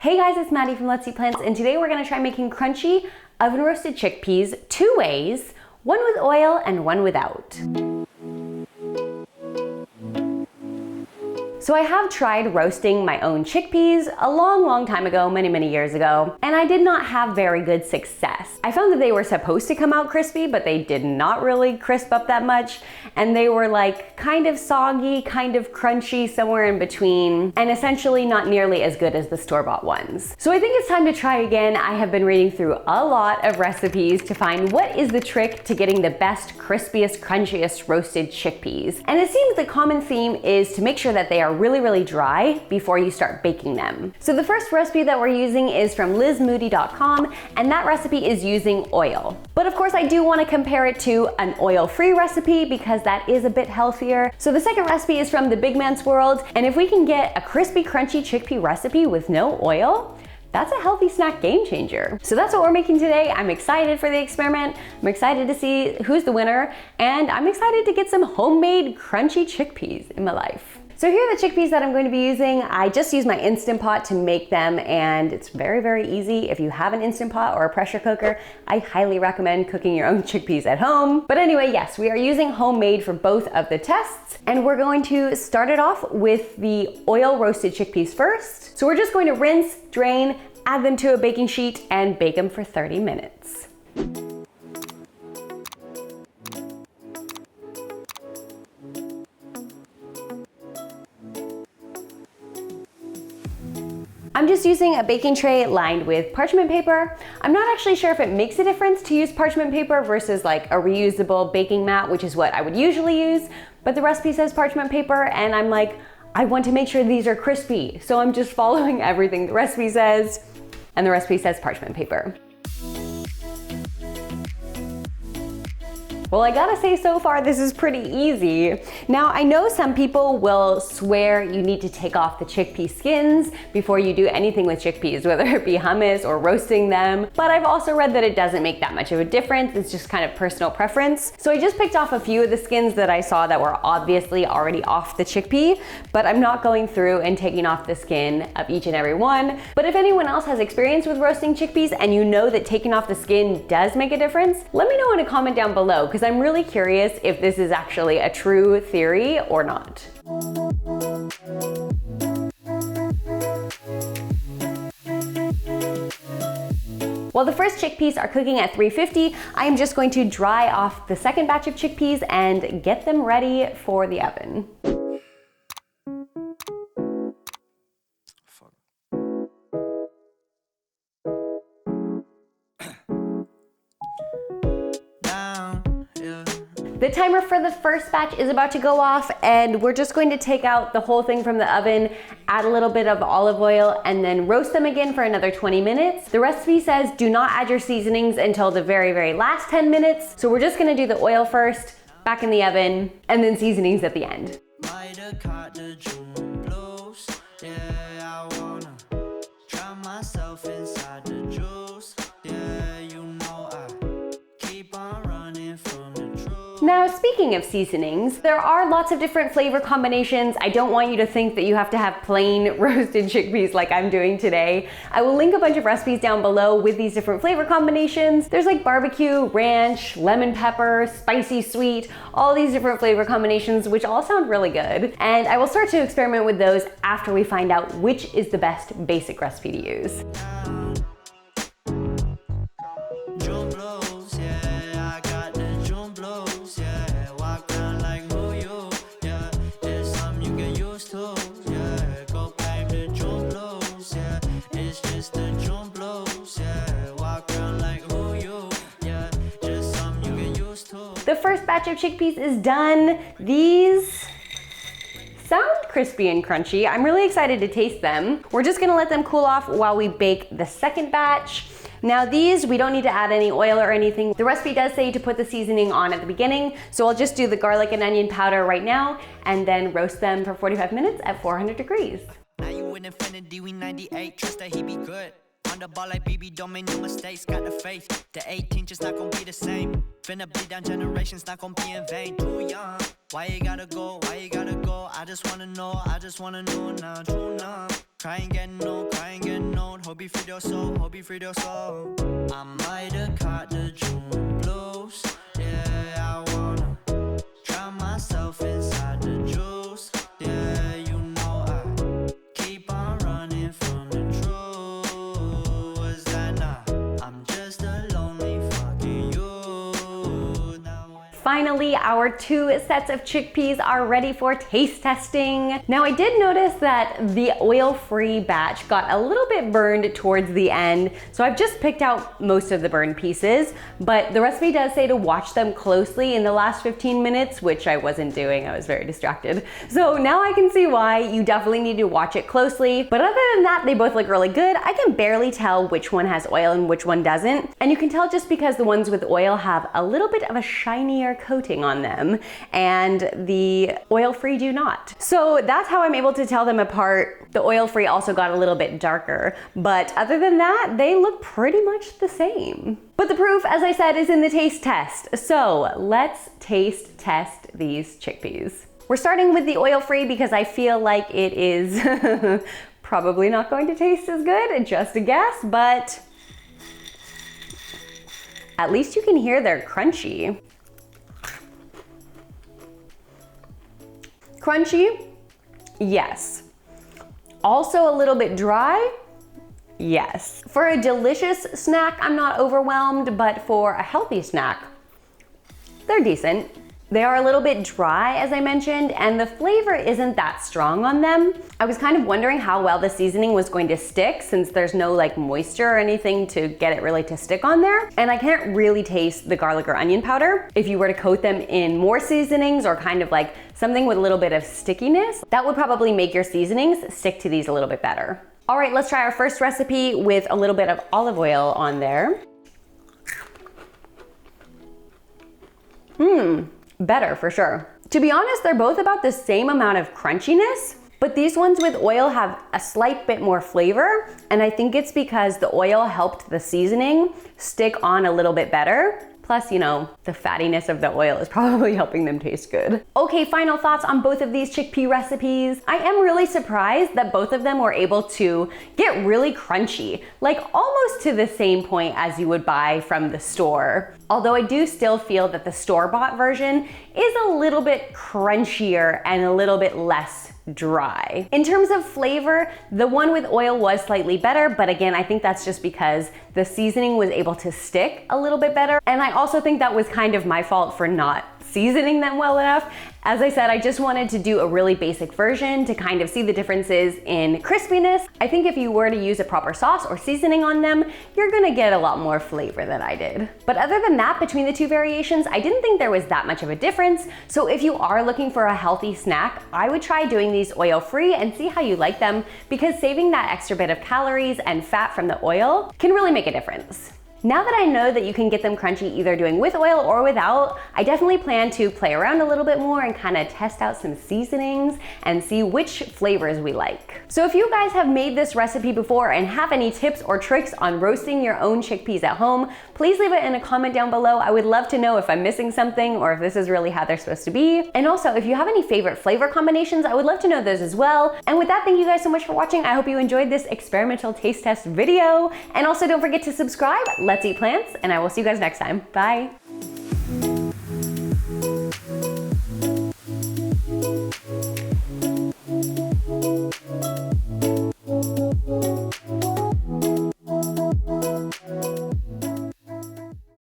Hey guys, it's Maddie from Let's Eat Plants, and today we're gonna try making crunchy oven roasted chickpeas two ways, one with oil and one without. So I have tried roasting my own chickpeas a long time ago, many years ago, and I did not have very good success. I found that they were supposed to come out crispy, but they did not really crisp up that much, and they were like kind of soggy, kind of crunchy, somewhere in between, and essentially not nearly as good as the store-bought ones. So I think it's time to try again. I have been reading through a lot of recipes to find what is the trick to getting the best, crispiest, crunchiest roasted chickpeas. And it seems the common theme is to make sure that they are really dry before you start baking them. So the first recipe that we're using is from lizmoody.com, and that recipe is using oil. But of course I do want to compare it to an oil-free recipe because that is a bit healthier. So the second recipe is from the Big Man's World, and if we can get a crispy, crunchy chickpea recipe with no oil, that's a healthy snack game changer. So that's what we're making today. I'm excited for the experiment. I'm excited to see who's the winner, and I'm excited to get some homemade crunchy chickpeas in my life. So here are the chickpeas that I'm going to be using. I just use my Instant Pot to make them, and it's very easy. If you have an Instant Pot or a pressure cooker, I highly recommend cooking your own chickpeas at home. But anyway, yes, we are using homemade for both of the tests, and we're going to start it off with the oil roasted chickpeas first. So we're just going to rinse, drain, add them to a baking sheet, and bake them for 30 minutes. I'm just using a baking tray lined with parchment paper. I'm not actually sure if it makes a difference to use parchment paper versus like a reusable baking mat, which is what I would usually use, but the recipe says parchment paper, and I'm like, I want to make sure these are crispy, so I'm just following everything the recipe says, and the recipe says parchment paper. Well, I gotta say, so far this is pretty easy. Now, I know some people will swear you need to take off the chickpea skins before you do anything with chickpeas, whether it be hummus or roasting them, but I've also read that it doesn't make that much of a difference. It's just kind of personal preference. So I just picked off a few of the skins that I saw that were obviously already off the chickpea, but I'm not going through and taking off the skin of each and every one. But if anyone else has experience with roasting chickpeas and you know that taking off the skin does make a difference, let me know in a comment down below, because I'm really curious if this is actually a true theory or not. While the first chickpeas are cooking at 350, I am just going to dry off the second batch of chickpeas and get them ready for the oven. The timer for the first batch is about to go off, and we're just going to take out the whole thing from the oven, add a little bit of olive oil, and then roast them again for another 20 minutes. The recipe says do not add your seasonings until the very last 10 minutes. So we're just gonna do the oil first, back in the oven, and then seasonings at the end. Now, speaking of seasonings, there are lots of different flavor combinations. I don't want you to think that you have to have plain roasted chickpeas like I'm doing today. I will link a bunch of recipes down below with these different flavor combinations. There's like barbecue, ranch, lemon pepper, spicy sweet, all these different flavor combinations, which all sound really good. And I will start to experiment with those after we find out which is the best basic recipe to use. The first batch of chickpeas is done. These sound crispy and crunchy. I'm really excited to taste them. We're just gonna let them cool off while we bake the second batch. Now these, we don't need to add any oil or anything. The recipe does say to put the seasoning on at the beginning, so I'll just do the garlic and onion powder right now and then roast them for 45 minutes at 400 degrees. Now you in infinity, we 98, trust that he be good. On the ball like BB, don't make no mistakes, got the faith. The 18 just not gonna be the same. Finna bleed down generations, not gonna be in vain. Too young, why you gotta go, why you gotta go? I just wanna know now, too numb. Cry and get old, cry and get old. Hope you free your soul, hope you free your soul. I might have caught the June blues. Yeah, I wanna drown myself inside the juice. Yeah, you know I keep on running from the truth. Was that not? I'm just a lonely fucking you. Now Finally, our 2 sets of chickpeas are ready for taste testing. Now, I did notice that the oil-free batch got a little bit burned towards the end, so I've just picked out most of the burned pieces, but the recipe does say to watch them closely in the last 15 minutes, which I wasn't doing. I was very distracted. So now I can see why you definitely need to watch it closely, but other than that, they both look really good. I can barely tell which one has oil and which one doesn't, and you can tell just because the ones with oil have a little bit of a shinier coating on them and the oil-free do not. So that's how I'm able to tell them apart. The oil-free also got a little bit darker, but other than that, they look pretty much the same. But the proof, as I said, is in the taste test. So let's taste test these chickpeas. We're starting with the oil-free because I feel like it is probably not going to taste as good, just a guess, but at least you can hear they're crunchy. Crunchy, yes. Also a little bit dry, yes. For a delicious snack, I'm not overwhelmed, but for a healthy snack, they're decent. They are a little bit dry, as I mentioned, and the flavor isn't that strong on them. I was kind of wondering how well the seasoning was going to stick since there's no like moisture or anything to get it really to stick on there. And I can't really taste the garlic or onion powder. If you were to coat them in more seasonings or kind of like something with a little bit of stickiness, that would probably make your seasonings stick to these a little bit better. All right, let's try our first recipe with a little bit of olive oil on there. Better for sure. To be honest, they're both about the same amount of crunchiness, but these ones with oil have a slight bit more flavor, and I think it's because the oil helped the seasoning stick on a little bit better. Plus, you know, the fattiness of the oil is probably helping them taste good. Okay, final thoughts on both of these chickpea recipes. I am really surprised that both of them were able to get really crunchy, like almost to the same point as you would buy from the store. Although I do still feel that the store-bought version is a little bit crunchier and a little bit less dry. In terms of flavor, the one with oil was slightly better, but again, I think that's just because the seasoning was able to stick a little bit better. And I also think that was kind of my fault for not seasoning them well enough. As I said, I just wanted to do a really basic version to kind of see the differences in crispiness. I think if you were to use a proper sauce or seasoning on them, you're gonna get a lot more flavor than I did. But other than that, between the two variations, I didn't think there was that much of a difference. So if you are looking for a healthy snack, I would try doing these oil-free and see how you like them, because saving that extra bit of calories and fat from the oil can really make a difference. Now that I know that you can get them crunchy either doing with oil or without, I definitely plan to play around a little bit more and kind of test out some seasonings and see which flavors we like. So if you guys have made this recipe before and have any tips or tricks on roasting your own chickpeas at home, please leave it in a comment down below. I would love to know if I'm missing something or if this is really how they're supposed to be. And also, if you have any favorite flavor combinations, I would love to know those as well. And with that, thank you guys so much for watching. I hope you enjoyed this experimental taste test video. And also don't forget to subscribe. Let's eat plants, and I will see you guys next time. Bye.